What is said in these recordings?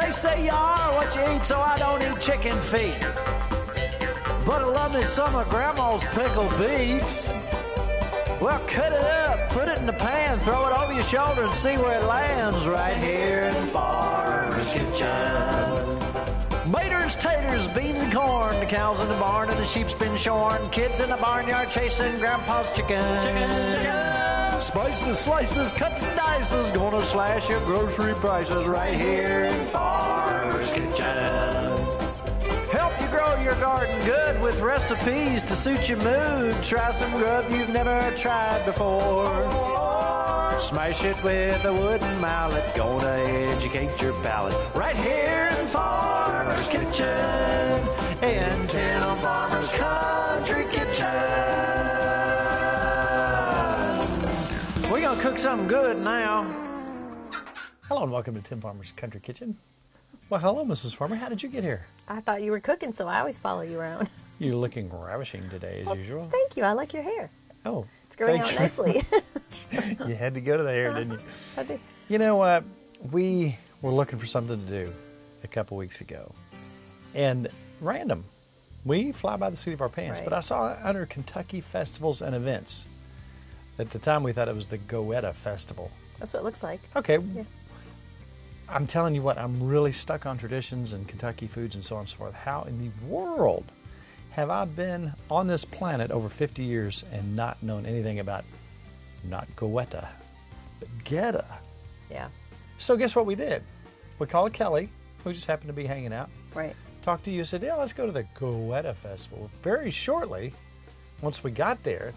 They say you are what you eat, so I don't eat chicken feet. But I love me some of Grandma's pickled beets. Well, cut it up, put it in the pan, throw it over your shoulder and see where it lands right here in Farmer's Kitchen. Maters, taters, beans and corn, the cows in the barn and the sheep's been shorn, kids in the barnyard chasing Grandpa's chicken. Chicken. Spices, slices, cuts and dices, gonna slash your grocery prices right here in Farmer's Kitchen. Help you grow your garden good with recipes to suit your mood. Try some grub you've never tried before. Smash it with a wooden mallet. Gonna educate your palate. Right here in Farmer's Kitchen. In Tim Farmer's Country Kitchen. We're gonna cook something good now. Hello and welcome to Tim Farmer's Country Kitchen. Well, hello, Mrs. Farmer. How did you get here? I thought you were cooking, so I always follow you around. You're looking ravishing today, as usual. Thank you. I like your hair. Oh, it's growing out nicely. You had to go to the hair, didn't you? I did. You know what? We were looking for something to do a couple weeks ago, and random. We fly by the seat of our pants, Right. but I saw under Kentucky festivals and events. At the time, we thought it was the Goetta Festival. That's what it looks like. Okay. Yeah. I'm telling you what, I'm really stuck on traditions and Kentucky foods and so on and so forth. How in the world have I been on this planet over 50 years and not known anything about, not Goetta, but Goetta? Yeah. So guess what we did? We called Kelly, who just happened to be hanging out. Right. Talked to you, said, yeah, let's go to the Goetta Festival. Very shortly, once we got there,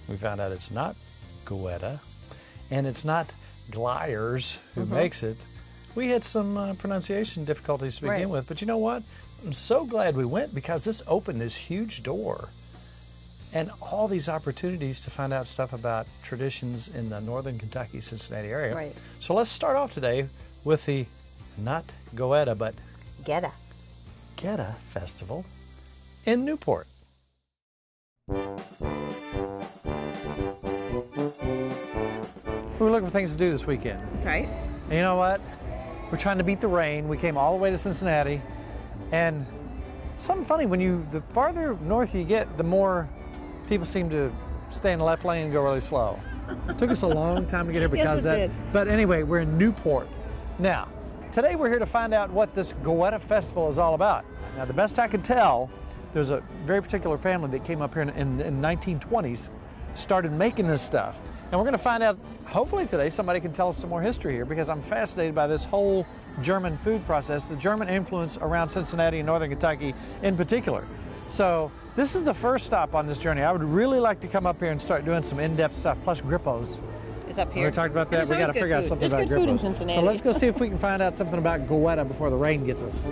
we found out it's not Goetta, and it's not Glier's who makes it. We had some pronunciation difficulties to begin with, but you know what? I'm so glad we went because this opened this huge door and all these opportunities to find out stuff about traditions in the northern Kentucky, Cincinnati area. Right. So let's start off today with the, not Goetta, but Goetta. Goetta Festival in Newport. We were looking for things to do this weekend. That's right. And you know what? We're trying to beat the rain. We came all the way to Cincinnati, and something funny, the farther north you get, the more people seem to stay in the left lane and go really slow. It took us a long time to get here because of that. did. But anyway, we're in Newport. Now, today we're here to find out what this Goetta Festival is all about. Now, the best I can tell, there's a very particular family that came up here in the 1920s, started making this stuff. And we're going to find out, hopefully today, somebody can tell us some more history here because I'm fascinated by this whole German food process, the German influence around Cincinnati and northern Kentucky in particular. So this is the first stop on this journey. I would really like to come up here and start doing some in-depth stuff, plus Grippos. It's up here. We talked about that. We got to figure out something about Grippos. There's good food in Cincinnati. So let's go see if we can find out something about Goetta before the rain gets us.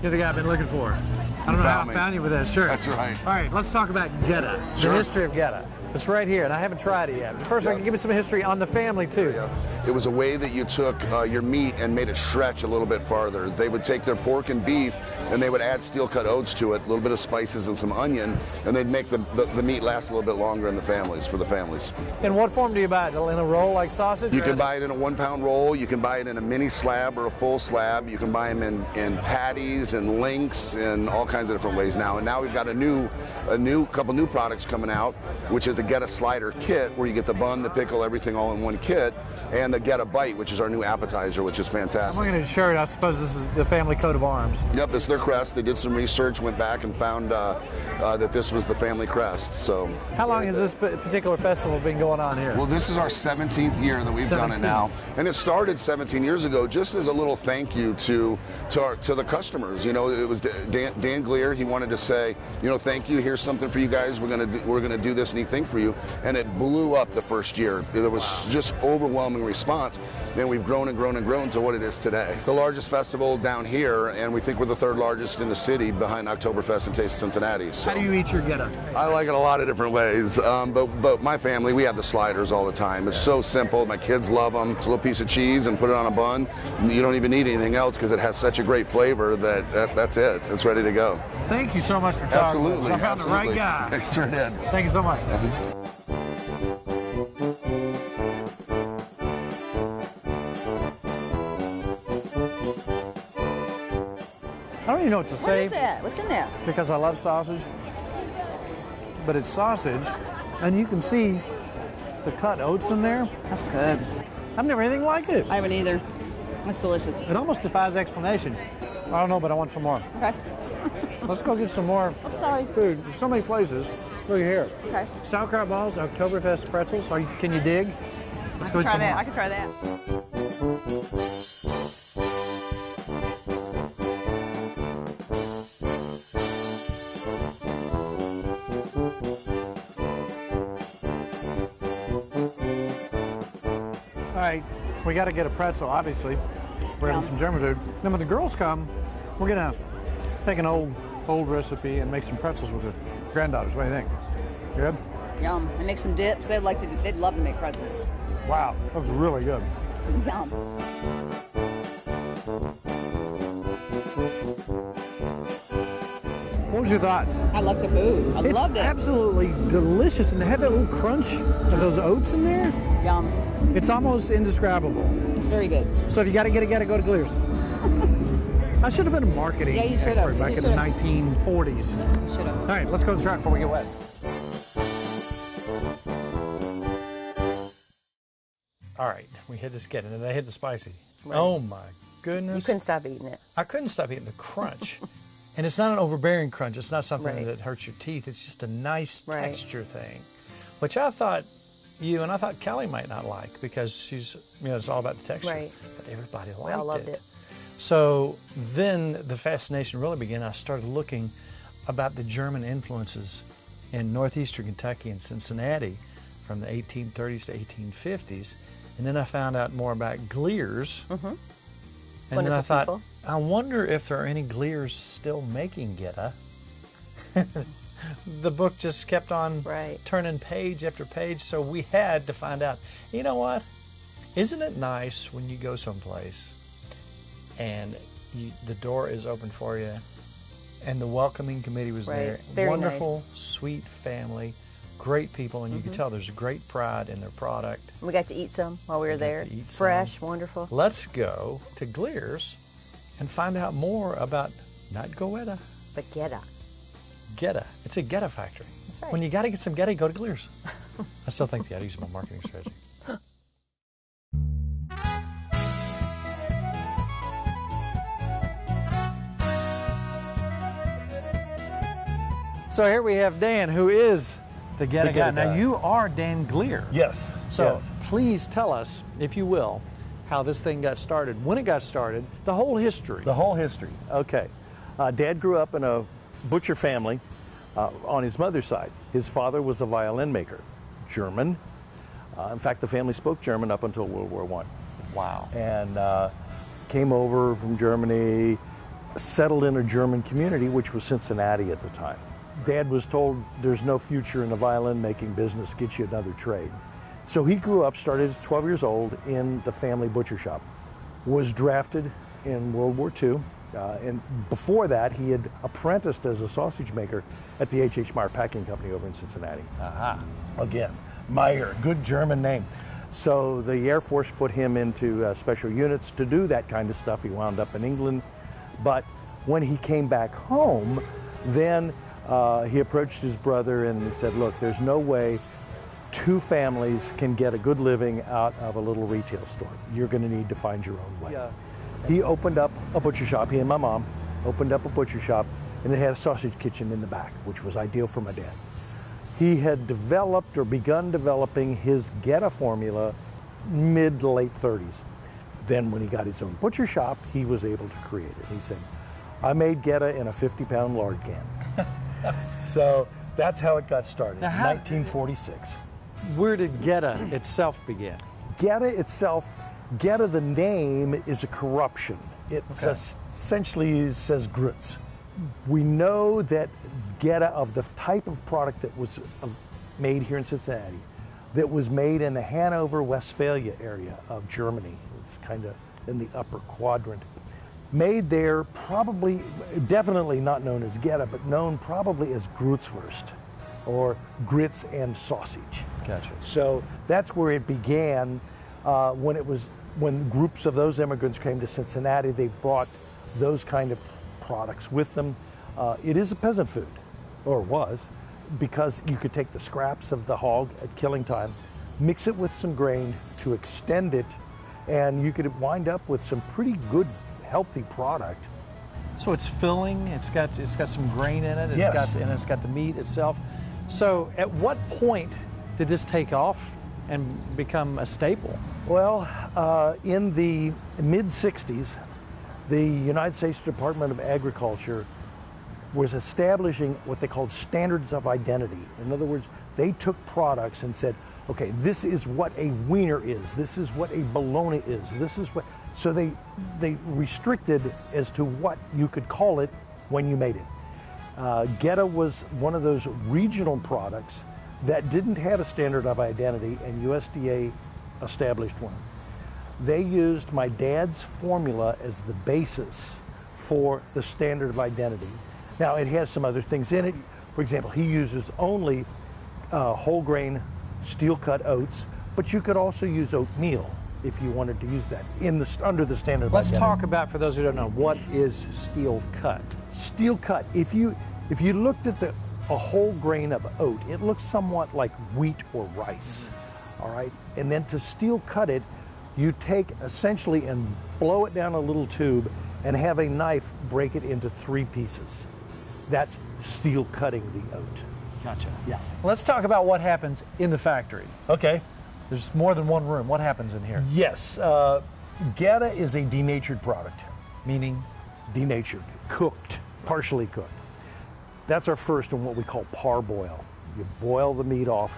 You're the guy I've been looking for. I don't know how I found you with that shirt. That's right. All right, let's talk about Goetta, the history of Goetta. It's right here, and I haven't tried it yet. But first, I can give me some history on the family, too. It was a way that you took your meat and made it stretch a little bit farther. They would take their pork and beef, and they would add steel-cut oats to it, a little bit of spices and some onion, and they'd make the meat last a little bit longer in the families, for the families. In what form do you buy it? In a roll like sausage? You can buy it in a 1-pound roll. You can buy it in a mini slab or a full slab. You can buy them in patties and links and all kinds of different ways now. And now we've got a couple new products coming out, which is a Goetta slider kit, where you get the bun, the pickle, everything all in one kit, and the Goetta bite, which is our new appetizer, which is fantastic. I'm looking at his shirt. I suppose this is the family coat of arms. Yep, it's their crest. They did some research, went back and found that this was the family crest. So, how long has this particular festival been going on here? Well, this is our 17th year that we've done it now, and it started 17 years ago just as a little thank you to the customers. You know, it was Dan Glier. He wanted to say, you know, thank you. Here's something for you guys. We're gonna do this neat thing for you, and it blew up the first year. There was just overwhelming response. response. And we've grown and grown and grown to what it is today. The largest festival down here, and we think we're the third largest in the city behind Oktoberfest and Taste of Cincinnati. So How do you eat your Goetta? I like it a lot of different ways, but my family, we have the sliders all the time. It's so simple. My kids love them. It's a little piece of cheese and put it on a bun. You don't even need anything else because it has such a great flavor that's it. It's ready to go. Thank you so much for talking. Absolutely. I found absolutely. the right guy. I sure did. Thank you so much. I don't even know what to say. What is that? What's in there? Because I love sausage, but it's sausage, and you can see the cut oats in there. That's good. I've never anything like it. I haven't either. That's delicious. It almost defies explanation. I don't know, but I want some more. Okay. Let's go get some more I'm sorry. food. There's so many places. Look here. Okay. Sauerkraut balls, Oktoberfest pretzels. Can you dig? Let's go get Try some that. more. I can try that. All right, we got to get a pretzel, obviously. We're having some German food. Then when the girls come, we're gonna take an old recipe and make some pretzels with the granddaughters. What do you think? Good? Yum. And make some dips. They'd love to make pretzels. Wow, that was really good. Yum. What was your thoughts? I love the food. I loved it. It's absolutely delicious, and to have that little crunch of those oats in there, Yum. it's almost indescribable. It's very good. So if you got to get it, go to Glier's. I should have been a marketing Yeah, you should expert have. back You in the should have. 1940s. You should have. All right, let's go to the truck before we get wet. All right, we hit the skid, and then they hit the spicy. Right. Oh my goodness. You couldn't stop eating it. I couldn't stop eating the crunch. And it's not an overbearing crunch. It's not something Right. that hurts your teeth. It's just a nice Right. texture thing, which I thought you and I thought Kelly might not like because she's, it's all about the texture. Right. But everybody liked We all loved it. So then the fascination really began. I started looking about the German influences in northeastern Kentucky and Cincinnati from the 1830s to 1850s. And then I found out more about Glier's. Mm-hmm. And then I thought, people. I wonder if there are any Glier's still making Goetta. The book just kept on Right. turning page after page, so we had to find out. You know what? Isn't it nice when you go someplace and the door is open for you and the welcoming committee was Right. there? Very Wonderful, nice. sweet family, great people, and you can tell there's great pride in their product. We got to eat some while we were got there. to eat some. Fresh, wonderful. Let's go to Glier's and find out more about not Goetta, But Goetta. Goetta. It's a Goetta factory. That's right. When you got to get some Goetta, go to Glier's. I still think they ought to use my marketing strategy. So here we have Dan, who is the Goetta guy. Goetta Now guy. you are Dan Glier. Yes. So yes. please tell us, if you will, how this thing got started, when it got started, the whole history. The whole history. Okay. Dad grew up in a butcher family on his mother's side. His father was a violin maker, German. In fact, the family spoke German up until World War I. Wow. And came over from Germany, settled in a German community, which was Cincinnati at the time. Dad was told there's no future in the violin making business, get you another trade. So he grew up, started at 12 years old in the family butcher shop. Was drafted in World War II. And before that, he had apprenticed as a sausage maker at the H.H. Meyer Packing Company over in Cincinnati. Aha. Again, Meyer, good German name. So the Air Force put him into special units to do that kind of stuff. He wound up in England. But when he came back home, then he approached his brother and he said, look, there's no way two families can get a good living out of a little retail store. You're going to need to find your own way. Yeah. He opened up a butcher shop. He and my mom opened up a butcher shop, and it had a sausage kitchen in the back, which was ideal for my dad. He had developed or begun developing his Goetta formula mid to late 30s. Then when he got his own butcher shop, he was able to create it. He said, I made Goetta in a 50-pound lard can. So that's how it got started, Now, how- 1946. Where did Goetta itself begin? Goetta itself Goetta, the name, is a corruption. It essentially says grits. We know that Goetta, of the type of product that was made here in Cincinnati, that was made in the Hanover, Westphalia area of Germany. It's kind of in the upper quadrant. Made there, probably, definitely not known as Goetta, but known probably as Grützwurst, or grits and sausage. Gotcha. So that's where it began. When groups of those immigrants came to Cincinnati, they brought those kind of products with them. It is a peasant food, or was, because you could take the scraps of the hog at killing time, mix it with some grain to extend it, and you could wind up with some pretty good, healthy product. So it's filling. It's got some grain in it. Yes. It's got the meat itself. So at what point did this take off and become a staple? Well, in the mid-'60s, the United States Department of Agriculture was establishing what they called standards of identity. In other words, they took products and said, okay, this is what a wiener is, this is what a bologna is, this is what, so they restricted as to what you could call it when you made it. Goetta was one of those regional products that didn't have a standard of identity, and USDA established one. They used my dad's formula as the basis for the standard of identity. Now, it has some other things in it. For example, he uses only whole grain steel cut oats, but you could also use oatmeal if you wanted to use that under the standard of Let's identity. talk about, for those who don't know, what is steel cut? Steel cut. If you looked at a whole grain of oat, it looks somewhat like wheat or rice. All right, and then to steel cut it, you take essentially and blow it down a little tube and have a knife break it into 3 pieces. That's steel cutting the oat. Gotcha. Yeah. Let's talk about what happens in the factory. Okay. There's more than one room. What happens in here? Yes, Goetta is a denatured product. Meaning? Denatured, cooked, partially cooked. That's our first and what we call parboil. You boil the meat off.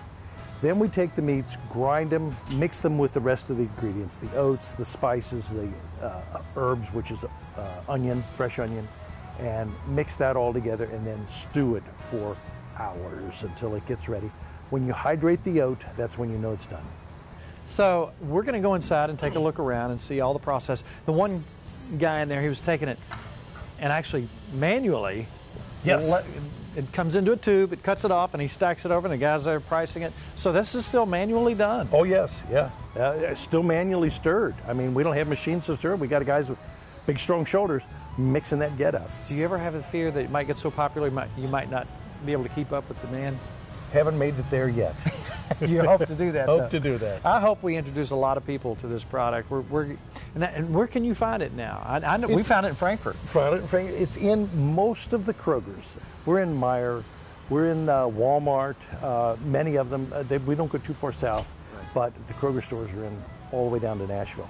Then we take the meats, grind them, mix them with the rest of the ingredients, the oats, the spices, the herbs, which is onion, fresh onion, and mix that all together and then stew it for hours until it gets ready. When you hydrate the oat, that's when you know it's done. So we're going to go inside and take a look around and see all the process. The one guy in there, he was taking it and actually manually. Yes. It comes into a tube, it cuts it off, and he stacks it over, and the guy's there pricing it. So this is still manually done. Oh, yes, yeah. It's still manually stirred. I mean, we don't have machines to stir. We got guys with big, strong shoulders mixing that Goetta. Do you ever have a fear that it might get so popular you might not be able to keep up with demand? Haven't made it there yet. You hope to do that. Hope to do that. I hope we introduce a lot of people to this product. And where can you find it now? I know we found it in Frankfurt. It's in most of the Krogers. We're in Meijer. We're in Walmart. Many of them. We don't go too far south, but the Kroger stores are in all the way down to Nashville.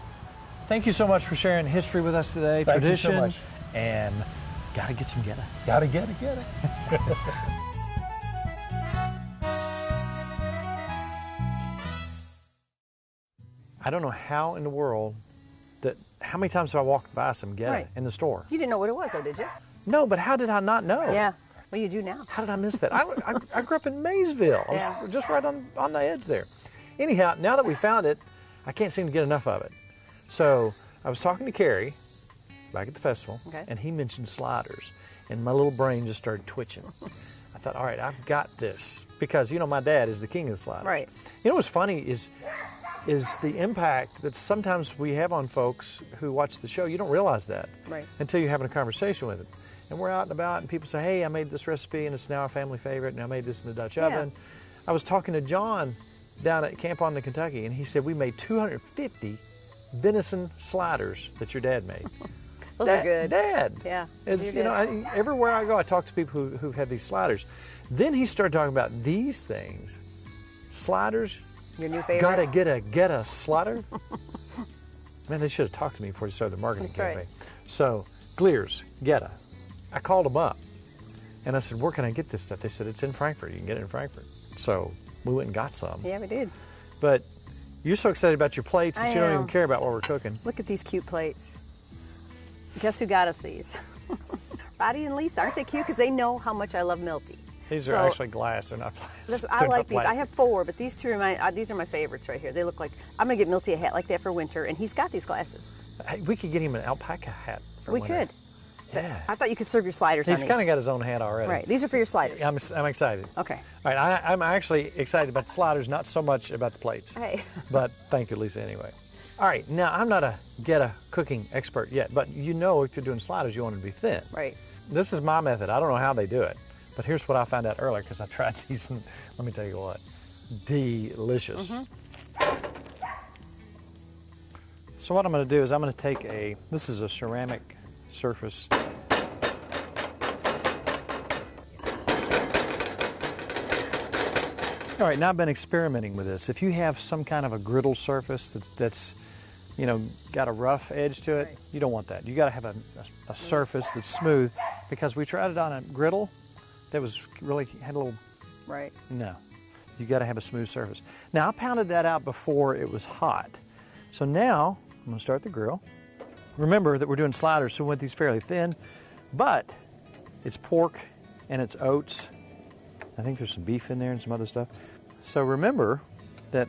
Thank you so much for sharing history with us today. Thank tradition, you so much. And gotta get some Goetta. Gotta get it. I don't know how in the world how many times have I walked by some Goetta in the store? You didn't know what it was, though, did you? No, but how did I not know? Yeah. Well, you do now. How did I miss that? I grew up in Maysville. I was just right on the edge there. Anyhow, now that we found it, I can't seem to get enough of it. So I was talking to Kerry back at the festival, and he mentioned sliders, and my little brain just started twitching. I thought, all right, I've got this, because my dad is the king of the sliders. Right. You know what's funny is the impact that sometimes we have on folks who watch the show. You don't realize that until you're having a conversation with them. And we're out and about, and people say, hey, I made this recipe, and it's now a family favorite, and I made this in the Dutch oven. I was talking to John down at Camp on the Kentucky, and he said, we made 250 venison sliders that your dad made. Those are good. Dad. Yeah. Everywhere I go, I talk to people who've had these sliders. Then he started talking about these things. Sliders. Your new favorite? Gotta get a Goetta slider. Man, they should have talked to me before they started the marketing campaign. So, Glier's, Goetta. I called them up, and I said, where can I get this stuff? They said, it's in Frankfurt. You can get it in Frankfurt. So, we went and got some. Yeah, we did. But You're so excited about your plates that I you don't am. even care about what we're cooking. Look at these cute plates. Guess who got us these? Roddy and Lisa. Aren't they cute? Because they know how much I love Milty. These are actually glass. They're not plastic. I like these. I have 4, but these 2 are these are my favorites right here. They look like, I'm going to get Milty a hat like that for winter, and he's got these glasses. Hey, we could get him an alpaca hat for We winter. could. Yeah. I thought you could serve your sliders on He's these. kind of got his own hat already. Right. These are for your sliders. I'm excited. Okay. All right, I'm actually excited about the sliders, not so much about the plates. Hey. But thank you, Lisa, anyway. All right, now I'm not a Goetta cooking expert yet, but you know if you're doing sliders, you want it to be thin. Right. This is my method. I don't know how they do it, but here's what I found out earlier because I tried these, and let me tell you what, delicious. So what I'm going to do is I'm going to take this is a ceramic surface. All right, now I've been experimenting with this. If you have some kind of a griddle surface that's you know, got a rough edge to it, you don't want that. You got to have a surface that's smooth, because we tried it on a griddle that was really had a little. Right. No, you got to have a smooth surface. Now I pounded that out before it was hot, so now I'm going to start the grill. Remember that we're doing sliders, so we want these fairly thin, but it's pork and it's oats. I think there's some beef in there and some other stuff. So remember that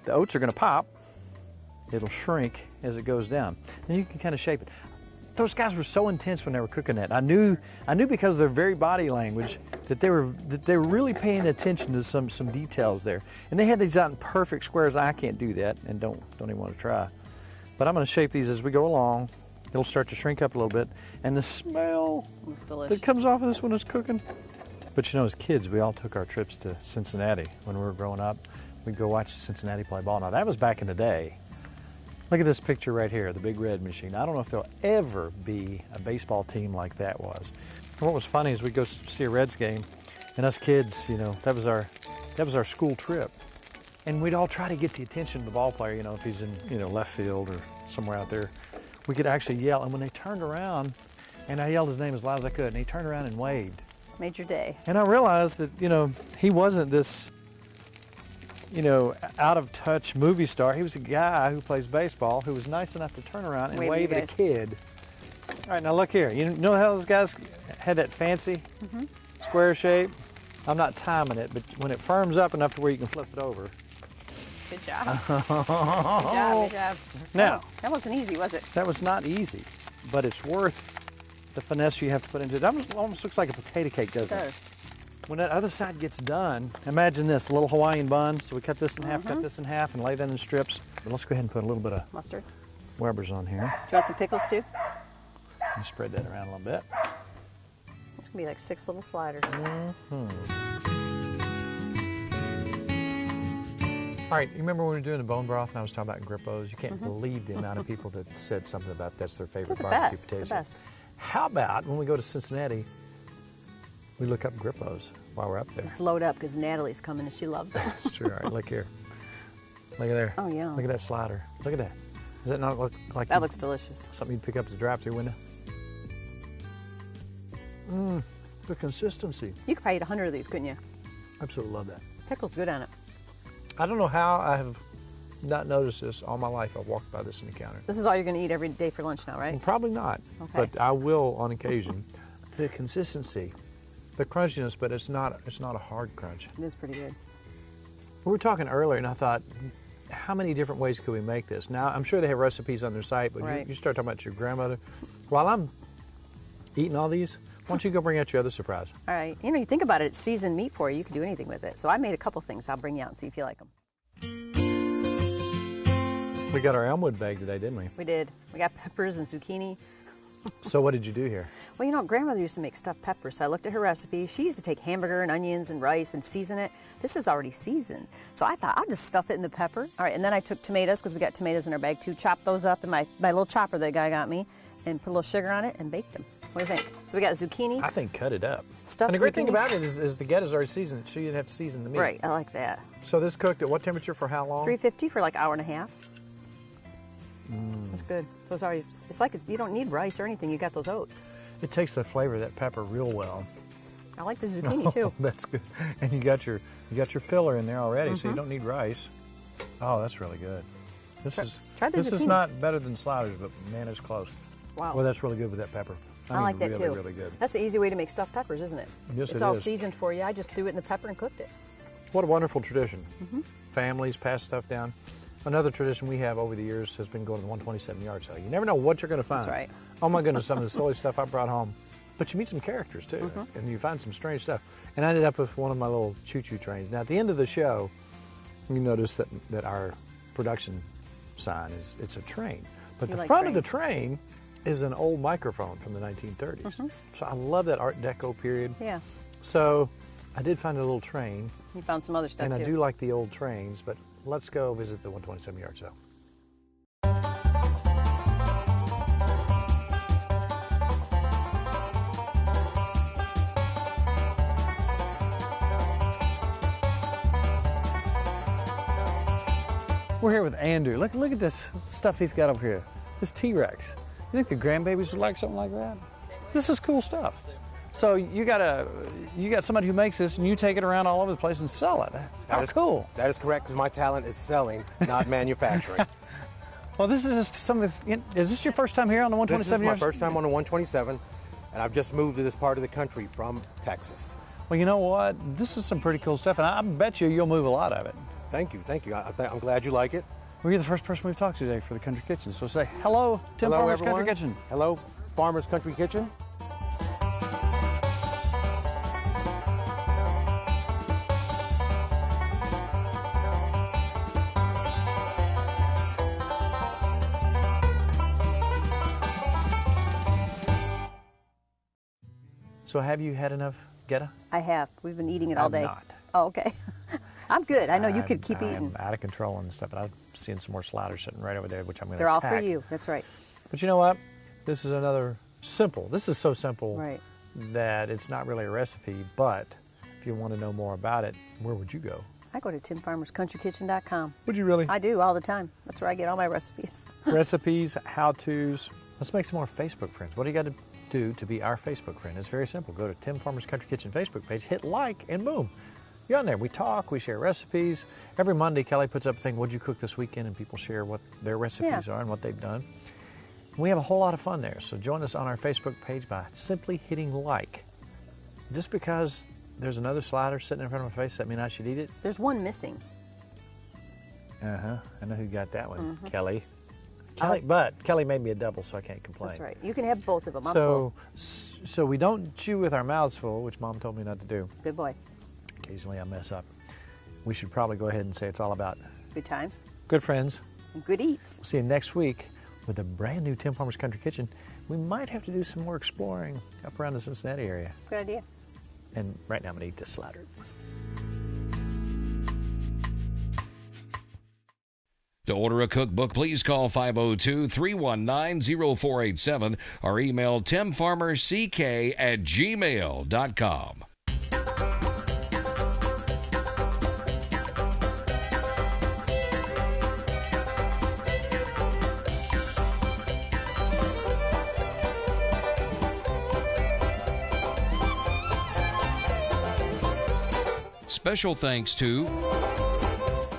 the oats are going to pop. It'll shrink as it goes down, and you can kind of shape it. Those guys were so intense when they were cooking that. I knew because of their very body language that they were really paying attention to some details there. And they had these out in perfect squares. I can't do that, and don't even want to try. But I'm going to shape these as we go along. It'll start to shrink up a little bit, and the smell that comes off of this when it's cooking. But you know, as kids, we all took our trips to Cincinnati when we were growing up. We'd go watch Cincinnati play ball. Now that was back in the day. Look at this picture right here, the Big Red Machine. I don't know if there'll ever be a baseball team like that was. And what was funny is we'd go see a Reds game, and us kids, you know, that was our school trip. And we'd all try to get the attention of the ball player, you know, if he's in, you know, left field or somewhere out there. We could actually yell, and when they turned around, and I yelled his name as loud as I could, and he turned around and waved. Made your day. And I realized that, you know, he wasn't this, you know, out-of-touch movie star. He was a guy who plays baseball who was nice enough to turn around and wave at a kid. All right, now look here. You know how those guys had that fancy square shape? I'm not timing it, but when it firms up enough to where you can flip it over. Good job. Good job. Now, that wasn't easy, was it? that was not easy, but it's worth the finesse you have to put into it. It almost looks like a potato cake, doesn't it? When that other side gets done, imagine this, a little Hawaiian bun. So we cut this in half, cut this in half, and lay that in strips. But let's go ahead and put a little bit of Mustard. Weber's on here. Do you want some pickles too? Let me spread that around a little bit. It's gonna be like 6 little sliders. All right, you remember when we were doing the bone broth and I was talking about grippos? You can't believe the amount of people that said something about that's their favorite They're the barbecue best. potato. The best. How about when we go to Cincinnati, we look up grippos while we're up there? Let's load up because Natalie's coming and she loves it. It's true. All right, look here. Look at there. Oh, yeah. Look at that slider. Look at that. Does that not look like That looks delicious. something you'd pick up at the drive-through window? The consistency. You could probably eat 100 of these, couldn't you? Absolutely love that. Pickle's good on it. I don't know how I have not noticed this all my life. I've walked by this in the counter. This is all you're going to eat every day for lunch now, right? Probably not, Okay. but I will on occasion. The consistency, the crunchiness, but it's not a hard crunch. It is pretty good. We were talking earlier, and I thought, how many different ways could we make this? Now, I'm sure they have recipes on their site, but Right. you start talking about your grandmother. While I'm eating all these, why don't you go bring out your other surprise? All right. You know, you think about it, it's seasoned meat for you. You can do anything with it. So I made a couple things. I'll bring you out and see if you like them. We got our Elmwood bag today, didn't we? We did. We got peppers and zucchini. So what did you do here? Well, you know, Grandmother used to make stuffed peppers, so I looked at her recipe. She used to take hamburger and onions and rice and season it. This is already seasoned. So I thought, I'll just stuff it in the pepper. All right, and then I took tomatoes, because we got tomatoes in our bag too, chopped those up in my little chopper that guy got me, and put a little sugar on it and baked them. What do you think? So we got zucchini. I think cut it up. Stuffed And the great thing zucchini. about it is the Goetta's already seasoned, so you didn't have to season the meat. Right, I like that. So this cooked at what temperature for how long? 350 for like an hour and a half. That's good. So it's already, it's like you don't need rice or anything. You got those oats. It takes the flavor of that pepper real well. I like the zucchini too. That's good. And you got your filler in there already, so you don't need rice. Oh, that's really good. This try the is zucchini. not better than sliders, but man, it's close. Wow. Well, that's really good with that pepper. I like that really, too. really good. That's the easy way to make stuffed peppers, isn't it? Yes, it's it all is. seasoned for you. I just threw it in the pepper and cooked it. What a wonderful tradition. Families pass stuff down. Another tradition we have over the years has been going to the 127 yard sale. You never know what you're going to find. That's right. Oh my goodness, some of the silly stuff I brought home. But you meet some characters too, and you find some strange stuff. And I ended up with one of my little choo-choo trains. Now at the end of the show, you notice that our production sign it's a train. But the front of the train is an old microphone from the 1930s. So I love that Art Deco period. Yeah. So I did find a little train. You found some other stuff and too. I do like the old trains, but let's go visit the 127 yard sale. We're here with Andrew. Look at this stuff he's got over here. This T-Rex. You think the grandbabies would like something like that? This is cool stuff. So you got somebody who makes this, and you take it around all over the place and sell it. How cool! That is correct, because my talent is selling, not manufacturing. Well, this is just some of this. Is this your first time here on the 127? This is my first time on the 127, and I've just moved to this part of the country from Texas. Well, you know what? This is some pretty cool stuff, and I bet you'll move a lot of it. Thank you, thank you. I'm glad you like it. Well, you're the first person we've talked to today for the Country Kitchen. So say hello, Tim Hello, Farmer's everyone. Country Kitchen. Hello, Farmer's Country Kitchen. So have you had enough Goetta? I have. We've been eating it all I'm day. not. Oh, okay. I'm good. I know you could keep I'm eating. out of control and stuff, but I'm seeing some more sliders sitting right over there, which I'm going to They're all attack. for you. That's right. But you know what? This is another simple. This is so simple Right. that it's not really a recipe, but if you want to know more about it, where would you go? I go to timfarmerscountrykitchen.com. Would you really? I do all the time. That's where I get all my recipes. Recipes, how-tos. Let's make some more Facebook friends. What do you got to do to be our Facebook friend? It's very simple. Go to Tim Farmer's Country Kitchen Facebook page, hit like, and boom. You're on there. We talk, we share recipes. Every Monday, Kelly puts up a thing, what'd you cook this weekend? And people share what their recipes are and what they've done. We have a whole lot of fun there. So join us on our Facebook page by simply hitting like. Just because there's another slider sitting in front of my face, that mean I should eat it? There's one missing. I know who got that one. Kelly. But Kelly made me a double, so I can't complain. That's right. You can have both of them. I'm full. So we don't chew with our mouths full, which Mom told me not to do. Good boy. Occasionally I mess up. We should probably go ahead and say it's all about Good times. good friends. And good eats. See you next week with a brand new Tim Farmer's Country Kitchen. We might have to do some more exploring up around the Cincinnati area. Good idea. And right now I'm going to eat this slider. To order a cookbook, please call 502-319-0487 or email timfarmerck@gmail.com. Special thanks to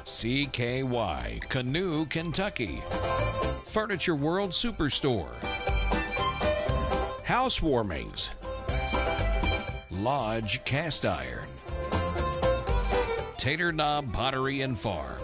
CKY, Canoe, Kentucky, Furniture World Superstore, Housewarmings, Lodge Cast Iron, Tater Knob Pottery and Farm,